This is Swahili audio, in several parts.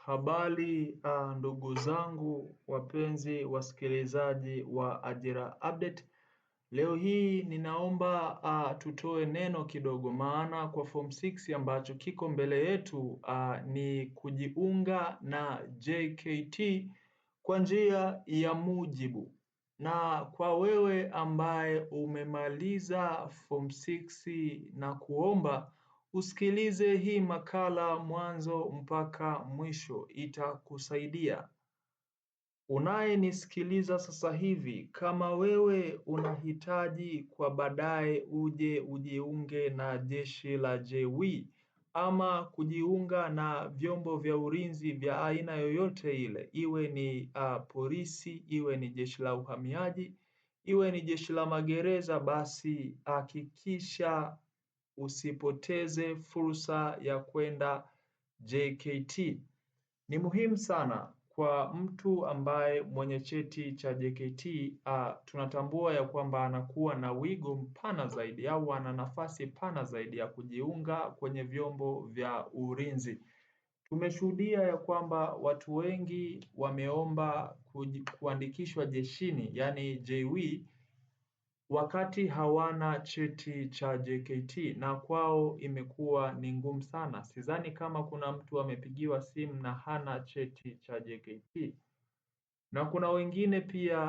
Habari ndugu zangu wapenzi wasikilizaji wa Ajira Update. Leo hii ninaomba tutoe neno kidogo, maana kwa form 6 ambacho kiko mbele yetu ni kujiunga na JKT kwa njia ya mujibu. Na kwa wewe ambaye umemaliza form 6 na kuomba usikilize hii makala mwanzo mpaka mwisho, itakusaidia. Unayenisikiliza sasa hivi, kama wewe unahitaji kwa baadaye uje ujiunge na jeshi la JW ama kujiunga na vyombo vya ulinzi vya aina yoyote ile, iwe ni polisi, iwe ni jeshi la uhamiaji, iwe ni jeshi la magereza, basi hakikisha usipoteze fursa ya kwenda JKT. Ni muhimu sana kwa mtu ambaye mwenye cheti cha JKT, tunatambua ya kwamba anakuwa na wigo mpana zaidi au ana nafasi pana zaidi ya kujiunga kwenye vyombo vya ulinzi. Tumeshuhudia ya kwamba watu wengi wameomba kuandikishwa jeshini, yani JW, wakati hawana cheti cha JKT na kwao imekuwa ni ngumu sana. Sidhani kama kuna mtu amepigiwa simu na hana cheti cha JKT. Na kuna wengine pia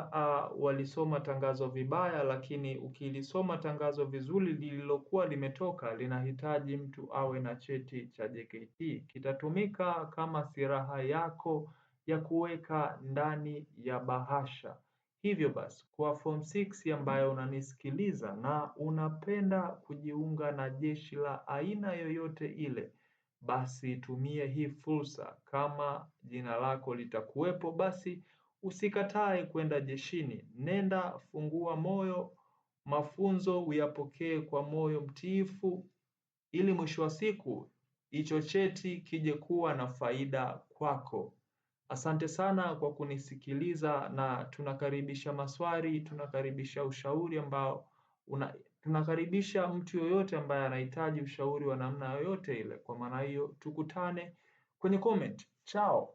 walisoma tangazo vibaya, lakini ukilisoma tangazo vizuri lililokuwa limetoka, linahitaji mtu awe na cheti cha JKT. Kitatumika kama silaha yako ya kuweka ndani ya bahasha. Hivyo basi, kwa form 6 ambayo unanisikiliza na unapenda kujiunga na jeshi la aina yoyote ile, basi tumie hii fursa. Kama jina lako litakuwepo, basi usikatae kwenda jeshini. Nenda, fungua moyo, mafunzo uyapokee kwa moyo mtiifu, ili mwisho wa siku hicho cheti kije kuwa na faida kwako. Asante sana kwa kunisikiliza, na tunakaribisha maswali, tunakaribisha ushauri ambao tunakaribisha mtu yoyote ambaye anahitaji ushauri wa namna yoyote ile. Kwa maana hiyo tukutane kwenye comment. Chao.